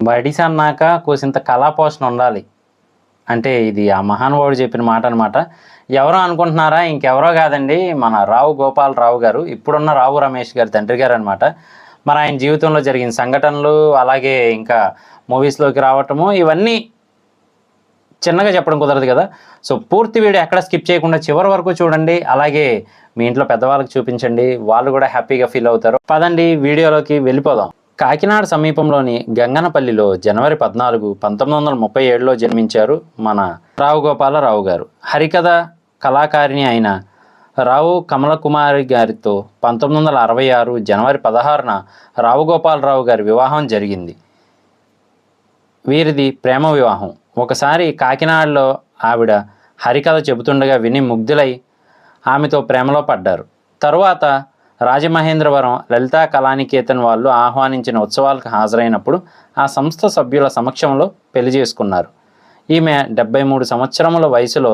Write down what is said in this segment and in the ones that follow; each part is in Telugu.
బడిసి అన్నాక కోసింత కళాపోషణ ఉండాలి అంటే ఇది ఆ మహానుభావుడు చెప్పిన మాట అనమాట. ఎవరో అనుకుంటున్నారా? ఇంకెవరో కాదండి, మన రావు గోపాలరావు గారు, ఇప్పుడున్న రావు రమేష్ గారి తండ్రి గారు అనమాట. మరి ఆయన జీవితంలో జరిగిన సంఘటనలు, అలాగే ఇంకా మూవీస్లోకి రావటము, ఇవన్నీ చిన్నగా చెప్పడం కుదరదు కదా. సో పూర్తి వీడియో ఎక్కడ స్కిప్ చేయకుండా చివరి వరకు చూడండి. అలాగే మీ ఇంట్లో పెద్దవాళ్ళకి చూపించండి, వాళ్ళు కూడా హ్యాపీగా ఫీల్ అవుతారు. పదండి వీడియోలోకి వెళ్ళిపోదాం. కాకినాడ సమీపంలోని గంగనపల్లిలో జనవరి 14, 1937లో జన్మించారు మన రావు గోపాలరావు గారు. హరికథ కళాకారిణి అయిన రావు కమలకుమారి గారితో 1966 జనవరి 16న రావు గోపాలరావు గారి వివాహం జరిగింది. వీరిది ప్రేమ వివాహం. ఒకసారి కాకినాడలో ఆవిడ హరికథ చెబుతుండగా విని ముగ్ధులై ఆమెతో ప్రేమలో పడ్డారు. తరువాత రాజమహేంద్రవరం లలితా కళానికేతన్ వాళ్ళు ఆహ్వానించిన ఉత్సవాలకు హాజరైనప్పుడు ఆ సంస్థ సభ్యుల సమక్షంలో పెళ్లి చేసుకున్నారు. ఈమె 73 సంవత్సరముల వయసులో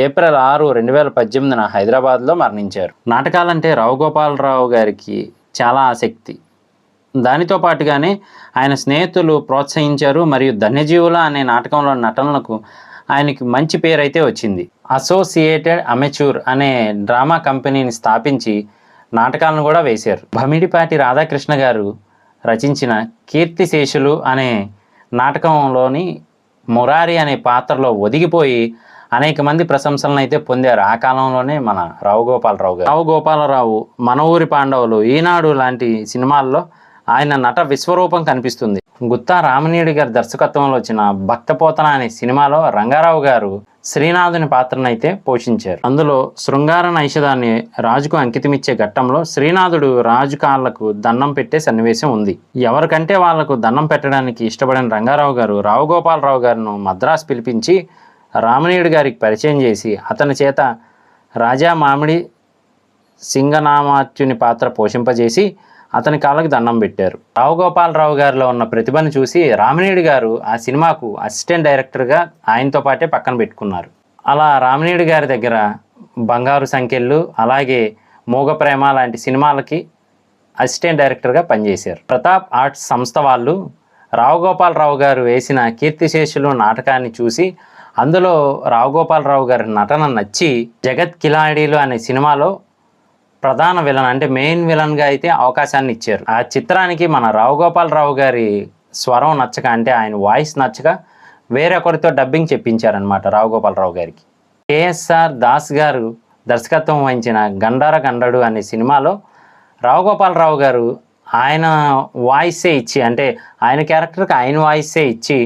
ఏప్రిల్ 6, 2018న హైదరాబాద్లో మరణించారు. నాటకాలంటే రావు గోపాలరావు గారికి చాలా ఆసక్తి. దానితో పాటుగానే ఆయన స్నేహితులు ప్రోత్సహించారు. మరియు ధన్యజీవుల అనే నాటకంలో నటనలకు ఆయనకి మంచి పేరైతే వచ్చింది. అసోసియేటెడ్ అమెచ్యూర్ అనే డ్రామా కంపెనీని స్థాపించి నాటకాలను కూడా వేశారు. భమిడిపాటి రాధాకృష్ణ గారు రచించిన కీర్తిశేషులు అనే నాటకంలోని మురారి అనే పాత్రలో ఒదిగిపోయి అనేక మంది ప్రశంసలను అయితే పొందారు. ఆ కాలంలోనే మన రావు గోపాలరావు గారు. రావు గోపాలరావు, మన ఊరి పాండవులు, ఈనాడు లాంటి సినిమాల్లో ఆయన నట విశ్వరూపం కనిపిస్తుంది. గుత్తా రామనీయుడి గారి దర్శకత్వంలో వచ్చిన భక్తపోతన అనే సినిమాలో రంగారావు గారు శ్రీనాథుని పాత్రనైతే పోషించారు. అందులో శృంగార నైషధాన్ని రాజుకు అంకితమిచ్చే ఘట్టంలో శ్రీనాథుడు రాజు కాళ్లకు దండం పెట్టే సన్నివేశం ఉంది. ఎవరికంటే వాళ్లకు దండం పెట్టడానికి ఇష్టపడిన రంగారావు గారు రావు గోపాలరావు గారిను మద్రాసు పిలిపించి రామనీయుడి గారికి పరిచయం చేసి అతని చేత రాజా మామిడి సింగనామాత్యుని పాత్ర పోషింపజేసి అతని కాళ్ళకి దండం పెట్టారు. రావు గోపాలరావు గారిలో ఉన్న ప్రతిభను చూసి రామనీయుడి గారు ఆ సినిమాకు అసిస్టెంట్ డైరెక్టర్గా ఆయనతో పాటే పక్కన పెట్టుకున్నారు. అలా రామనీయుడి గారి దగ్గర బంగారు సంఖ్యలు, అలాగే మూగ ప్రేమ లాంటి సినిమాలకి అసిస్టెంట్ డైరెక్టర్గా పనిచేశారు. ప్రతాప్ ఆర్ట్స్ సంస్థ వాళ్ళు రావు గోపాలరావు గారు వేసిన కీర్తిశేషులు నాటకాన్ని చూసి అందులో రావు గోపాలరావు గారి నటన నచ్చి జగత్ కిలాడీలు అనే సినిమాలో ప్రధాన విలన్ అంటే మెయిన్ విలన్గా అయితే అవకాశాన్ని ఇచ్చారు. ఆ చిత్రానికి మన రావు గోపాలరావు గారి స్వరం నచ్చక, అంటే ఆయన వాయిస్ నచ్చక వేరొకరితో డబ్బింగ్ చెప్పించారనమాట రావు గోపాలరావు గారికి. కేఎస్ఆర్ దాస్ గారు దర్శకత్వం వహించిన గండార గండడు అనే సినిమాలో రావు గోపాలరావు గారు ఆయన వాయిసే ఇచ్చి, అంటే ఆయన క్యారెక్టర్కి ఆయన వాయిసే ఇచ్చి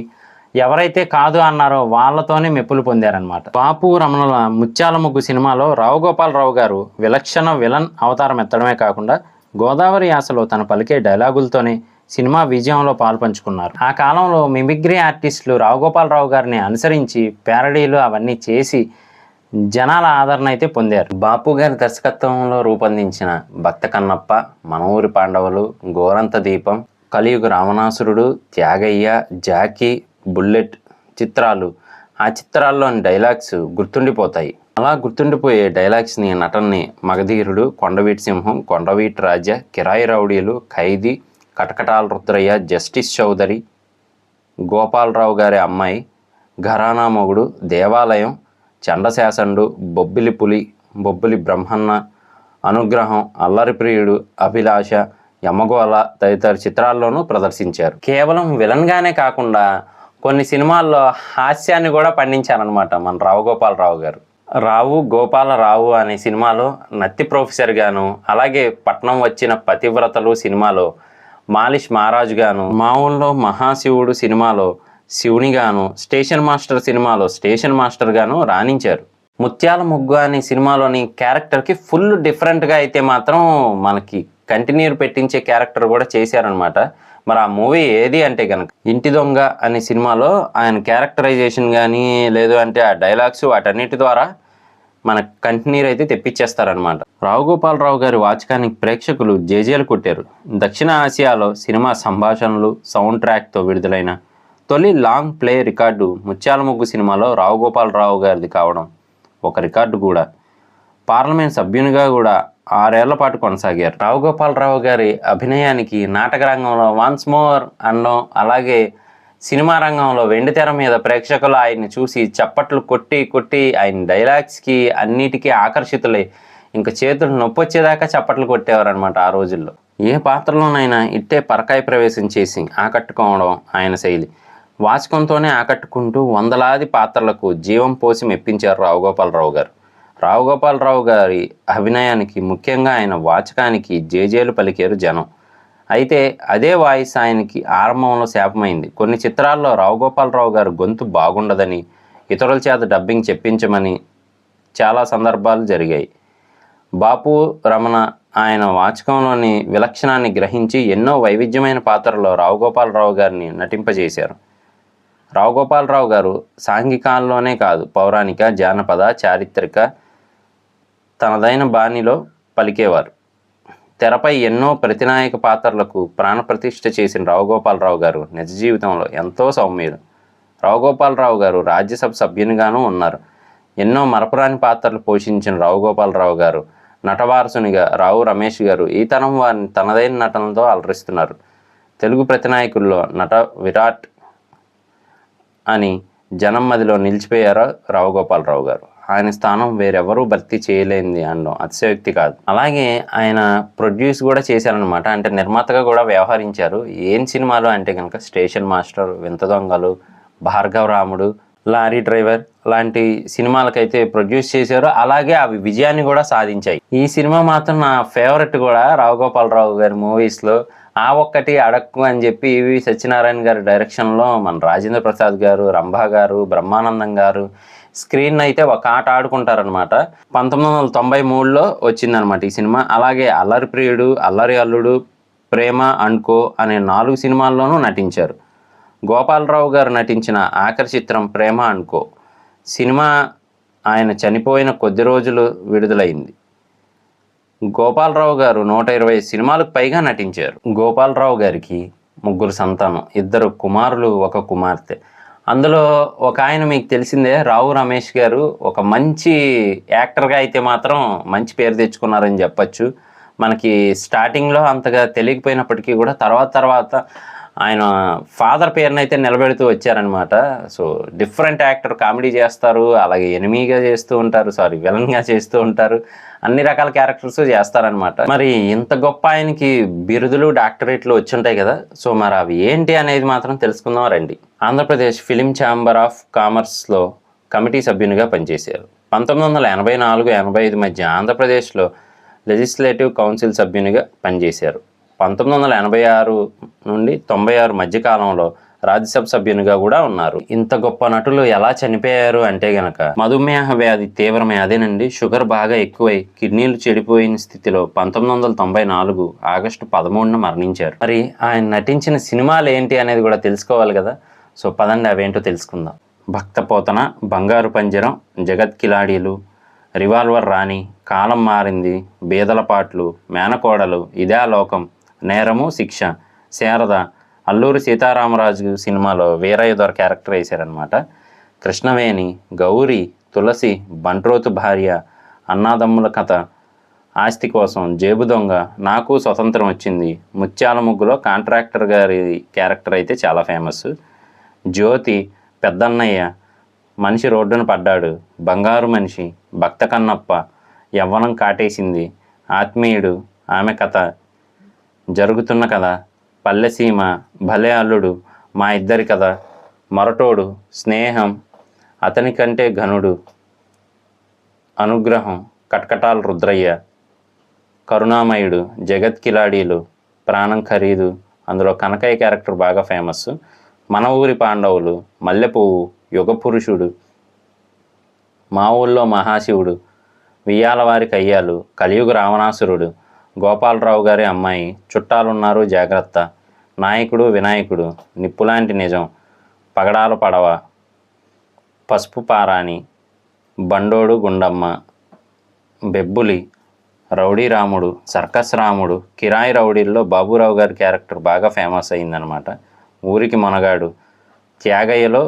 ఎవరైతే కాదు అన్నారో వాళ్ళతోనే మెప్పులు పొందారనమాట. బాపు రమణుల ముత్యాల ముగ్గు సినిమాలో రావు గోపాలరావు గారు విలక్షణ విలన్ అవతారం ఎత్తడమే కాకుండా గోదావరి యాసలో తన పలికే డైలాగులతోనే సినిమా విజయంలో పాల్పంచుకున్నారు. ఆ కాలంలో మిమిక్రీ ఆర్టిస్టులు రావు గోపాలరావు గారిని అనుసరించి ప్యారడీలు అవన్నీ చేసి జనాల ఆదరణ అయితే పొందారు. బాపు గారి దర్శకత్వంలో రూపొందించిన భక్త కన్నప్ప, మన ఊరి పాండవులు, గోరంత దీపం, కలియుగ రావణాసురుడు, త్యాగయ్య, జాకీ, బుల్లెట్ చిత్రాలు, ఆ చిత్రాల్లోని డైలాగ్స్ గుర్తుండిపోతాయి. అలా గుర్తుండిపోయే డైలాగ్స్ని, నటనని మగధీరుడు, కొండవీటి సింహం, కొండవీటి రాజా, కిరాయి రౌడీలు, ఖైదీ, కటకటాల రుద్రయ్య, జస్టిస్ చౌదరి, గోపాలరావు గారి అమ్మాయి, ఘరానా మొగుడు, దేవాలయం, చండశాసనుడు, బొబ్బిలి పులి, బొబ్బిలి బ్రహ్మన్న, అనుగ్రహం, అల్లరి ప్రియుడు, అభిలాష, యమగోళ తదితర చిత్రాల్లోనూ ప్రదర్శించారు. కేవలం విలన్గానే కాకుండా కొన్ని సినిమాల్లో హాస్యాన్ని కూడా పండించారనమాట మన రావు గోపాలరావు గారు. రావు గోపాలరావు అనే సినిమాలో నత్తి ప్రొఫెసర్ గాను, అలాగే పట్నం వచ్చిన పతివ్రతలు సినిమాలో మాలిష్ మహారాజు గాను, మా ఊళ్ళో మహాశివుడు సినిమాలో శివుని గాను, స్టేషన్ మాస్టర్ సినిమాలో స్టేషన్ మాస్టర్ గాను రాణించారు. ముత్యాల ముగ్గు అనే సినిమాలోని క్యారెక్టర్కి ఫుల్ డిఫరెంట్గా అయితే మాత్రం మనకి కంటిన్యూ పెట్టించే క్యారెక్టర్ కూడా చేశారనమాట. మరి ఆ మూవీ ఏది అంటే కనుక ఇంటి దొంగ అనే సినిమాలో ఆయన క్యారెక్టరైజేషన్ కానీ, లేదు అంటే ఆ డైలాగ్స్, వాటన్నిటి ద్వారా మన కంటిన్యూ అయితే తెప్పించేస్తారనమాట. రావు గోపాలరావు గారి వాచకానికి ప్రేక్షకులు జేజేలు కొట్టారు. దక్షిణ ఆసియాలో సినిమా సంభాషణలు, సౌండ్ ట్రాక్తో విడుదలైన తొలి లాంగ్ ప్లే రికార్డు ముత్యాల ముగ్గు సినిమాలో రావు గోపాలరావు గారిది కావడం ఒక రికార్డు కూడా. పార్లమెంట్ సభ్యునిగా కూడా 6 ఏళ్ల పాటు కొనసాగారు. రావు గోపాలరావు గారి అభినయానికి నాటక రంగంలో వన్స్ మోర్ అనడం, అలాగే సినిమా రంగంలో వెండితెర మీద ప్రేక్షకులు ఆయన్ని చూసి చప్పట్లు కొట్టి కొట్టి ఆయన డైలాగ్స్కి అన్నిటికీ ఆకర్షితులై ఇంకా చేతులు నొప్పి వచ్చేదాకా చప్పట్లు కొట్టేవారు అనమాట ఆ రోజుల్లో. ఏ పాత్రలోనైనా ఇట్టే పరకాయ ప్రవేశం చేసి ఆకట్టుకోవడం ఆయన శైలి. వాచకంతోనే ఆకట్టుకుంటూ వందలాది పాత్రలకు జీవం పోసి మెప్పించారు రావు గోపాలరావు గారు. రావు గోపాలరావు గారి అభినయానికి, ముఖ్యంగా ఆయన వాచకానికి జేజేలు పలికారు జనం. అయితే అదే వాయిస్ ఆయనకి ఆరంభంలో శాపమైంది. కొన్ని చిత్రాల్లో రావు గోపాలరావు గారు గొంతు బాగుండదని ఇతరుల చేత డబ్బింగ్ చెప్పించమని చాలా సందర్భాలు జరిగాయి. బాపు రమణ ఆయన వాచకంలోని విలక్షణాన్ని గ్రహించి ఎన్నో వైవిధ్యమైన పాత్రల్లో రావు గోపాలరావు గారిని నటింపజేశారు. రావు గోపాలరావు గారు సాంఘికాల్లోనే కాదు, పౌరాణిక, జానపద, చారిత్రక తనదైన బాణిలో పలికేవారు. తెరపై ఎన్నో ప్రతినాయక పాత్రలకు ప్రాణప్రతిష్ఠ చేసిన రావు గోపాలరావు గారు నిజ జీవితంలో ఎంతో సౌమ్యుడు. రావు గోపాలరావు గారు రాజ్యసభ సభ్యునిగాను ఉన్నారు. ఎన్నో మరపురాని పాత్రలు పోషించిన రావు గోపాలరావు గారు నటవారసునిగా రావు రమేష్ గారు ఈ తరం వారిని తనదైన నటనతో అలరిస్తున్నారు. తెలుగు ప్రతినాయకుల్లో నట విరాట్ అని జనం మదిలో నిలిచిపోయారు రావు గోపాలరావు గారు. ఆయన స్థానం వేరెవరూ భర్తీ చేయలేనిది అనడం అతిశయోక్తి కాదు. అలాగే ఆయన ప్రొడ్యూస్ కూడా చేశారనమాట, అంటే నిర్మాతగా కూడా వ్యవహరించారు. ఏం సినిమాలు అంటే కనుక స్టేషన్ మాస్టర్, వింత దొంగలు, భార్గవ రాముడు, లారీ డ్రైవర్ లాంటి సినిమాలకైతే ప్రొడ్యూస్ చేశారు. అలాగే అవి విజయాన్ని కూడా సాధించాయి. ఈ సినిమా మాత్రం నా ఫేవరెట్ కూడా రావు గోపాలరావు గారి మూవీస్లో. ఆ ఒక్కటి అడక్కు అని చెప్పి ఈవి సత్యనారాయణ గారి డైరెక్షన్లో మన రాజేంద్ర ప్రసాద్ గారు, రంభా గారు, బ్రహ్మానందం గారు స్క్రీన్ అయితే ఒక ఆట ఆడుకుంటారనమాట. 1993లో వచ్చిందనమాట ఈ సినిమా. అలాగే అల్లరి ప్రియుడు, అల్లరి అల్లుడు, ప్రేమ అండ్ కో అనే 4 సినిమాల్లోనూ నటించారు. గోపాలరావు గారు నటించిన ఆఖరి చిత్రం ప్రేమ అండ్ కో సినిమా ఆయన చనిపోయిన కొద్ది రోజులు విడుదలైంది. గోపాలరావు గారు 120 సినిమాలకు పైగా నటించారు. గోపాలరావు గారికి 3 సంతానం, 2 కుమారులు, 1 కుమార్తె. అందులో ఒక ఆయన మీకు తెలిసిందే, రావు రమేష్ గారు. ఒక మంచి యాక్టర్గా అయితే మాత్రం మంచి పేరు తెచ్చుకున్నారని చెప్పచ్చు. మనకి స్టార్టింగ్లో అంతగా తెలియకపోయినప్పటికీ కూడా తర్వాత ఆయన ఫాదర్ పేరునైతే నిలబెడుతూ వచ్చారనమాట. సో డిఫరెంట్ యాక్టర్, కామెడీ చేస్తారు, అలాగే ఎనిమీగా చేస్తూ ఉంటారు, విలన్గా చేస్తూ ఉంటారు, అన్ని రకాల క్యారెక్టర్స్ చేస్తారనమాట. మరి ఇంత గొప్ప ఆయనకి బిరుదులు, డాక్టరేట్లు వచ్చుంటాయి కదా. సో మరి అవి ఏంటి అనేది మాత్రం తెలుసుకుందాం రండి. ఆంధ్రప్రదేశ్ ఫిలిం ఛాంబర్ ఆఫ్ కామర్స్లో కమిటీ సభ్యునిగా పనిచేశారు. 1984-85 మధ్య ఆంధ్రప్రదేశ్లో లెజిస్లేటివ్ కౌన్సిల్ సభ్యునిగా పనిచేశారు. 1986 నుండి 96 మధ్యకాలంలో రాజ్యసభ సభ్యునిగా కూడా ఉన్నారు. ఇంత గొప్ప నటులు ఎలా చనిపోయారు అంటే గనక, మధుమేహ వ్యాధి తీవ్రమే, అదేనండి షుగర్ బాగా ఎక్కువై కిడ్నీలు చెడిపోయిన స్థితిలో 1994 ఆగస్టు 13న మరణించారు. మరి ఆయన నటించిన సినిమాలు ఏంటి అనేది కూడా తెలుసుకోవాలి కదా. సో పదండి అవేంటో తెలుసుకుందాం. భక్తపోతన, బంగారు పంజరం, జగత్ కిలాడీలు, రివాల్వర్ రాణి, కాలం మారింది, బీదల పాటలు, మేనకోడలు, ఇదే లోకం, నేరము శిక్ష, శారద, అల్లూరి సీతారామరాజు సినిమాలో వీరయ్య దొర క్యారెక్టర్ వేశారనమాట. కృష్ణవేణి, గౌరీ, తులసి, బంట్రోతు భార్య, అన్నాదమ్ముల కథ, ఆస్తి కోసం, జేబు దొంగ, నాకు స్వతంత్రం వచ్చింది, ముత్యాల ముగ్గులో కాంట్రాక్టర్ గారి క్యారెక్టర్ అయితే చాలా ఫేమస్, జ్యోతి, పెద్దన్నయ్య, మనిషి రోడ్డున పడ్డాడు, బంగారు మనిషి, భక్త కన్నప్ప, యవ్వనం కాటేసింది, ఆత్మీయుడు, ఆమె కథ, జరుగుతున్న కథ, పల్లెసీమ, భలే అల్లుడు, మా ఇద్దరి కథ, మొరటోడు, స్నేహం, అతని కంటే ఘనుడు, అనుగ్రహం, కటకటాల రుద్రయ్య, కరుణామయుడు, జగత్ కిలాడీలు, ప్రాణం ఖరీదు, అందులో కనకయ్య క్యారెక్టర్ బాగా ఫేమస్, మన ఊరి పాండవులు, మల్లెపువ్వు, యుగపురుషుడు, మా ఊళ్ళో మహాశివుడు, వియ్యాలవారి కయ్యాలు, కలియుగ రావణాసురుడు, గోపాలరావు గారి అమ్మాయి, చుట్టాలున్నారు జాగ్రత్త, నాయకుడు వినాయకుడు, నిప్పులాంటి నిజం, పగడాల పడవ, పసుపు పారాణి, బండోడు గుండమ్మ, బెబ్బులి, రౌడీ రాముడు, సర్కస్ రాముడు, కిరాయి రౌడీల్లో బాబురావు గారి క్యారెక్టర్ బాగా ఫేమస్ అయిందనమాట. ఊరికి మనగాడు, త్యాగయ్యలో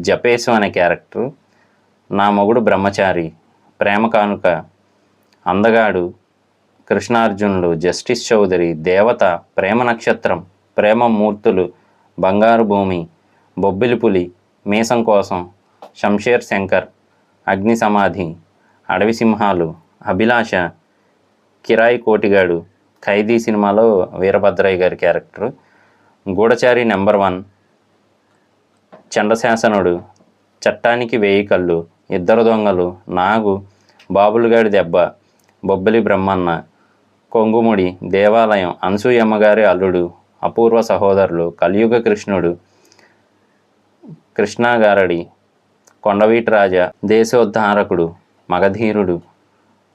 జపేశం అనే క్యారెక్టర్, నా మొగుడు బ్రహ్మచారి, ప్రేమ కానుక, అందగాడు, కృష్ణార్జునుడు, జస్టిస్ చౌదరి, దేవత, ప్రేమ నక్షత్రం, ప్రేమ మూర్తులు, బంగారు భూమి, బొబ్బిలి పులి, మీసం కోసం, శంషేర్ శంకర్, అగ్ని సమాధి, అడవి సింహాలు, అభిలాష, కిరాయి కోటిగాడు, ఖైదీ సినిమాలో వీరభద్రయ్య గారి క్యారెక్టరు, గూఢచారి నెంబర్ 1, చండశాసనుడు, చట్టానికి 1000 కళ్ళు, ఇద్దరు దొంగలు, నాగు, బాబులుగాడి దెబ్బ, బొబ్బిలి బ్రహ్మన్న, కొంగుముడి, దేవాలయం, అనసూయమ్మగారి అల్లుడు, అపూర్వ సహోదరులు, కలియుగ కృష్ణుడు, కృష్ణాగారడి, కొండవీటి రాజా, దేశోద్ధారకుడు, మగధీరుడు,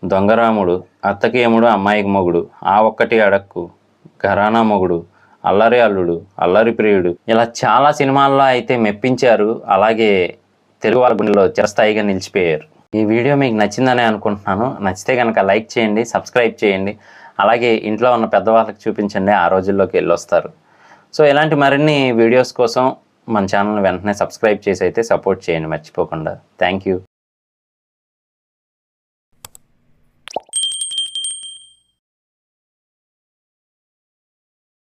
దొంగరాముడు, అత్తకి యముడు అమ్మాయికి మొగుడు, ఆ ఒక్కటి అడక్కు, ఘరానా మొగుడు, అల్లరి అల్లుడు, అల్లరి ప్రియుడు, ఇలా చాలా సినిమాల్లో అయితే మెప్పించారు. అలాగే తెలుగు వాళ్ళ గుండెలో చిరస్థాయిగా నిలిచిపోయారు. ఈ వీడియో మీకు నచ్చిందని అనుకుంటున్నాను. నచ్చితే కనుక లైక్ చేయండి, సబ్స్క్రైబ్ చేయండి. అలాగే ఇంట్లో ఉన్న పెద్దవాళ్ళకి చూపించండి, ఆ రోజుల్లోకి వెళ్ళొస్తారు. సో ఇలాంటి మరిన్ని వీడియోస్ కోసం మన ఛానల్ వెంటనే సబ్స్క్రైబ్ చేసి అయితే సపోర్ట్ చేయండి మర్చిపోకుండా. Thank you.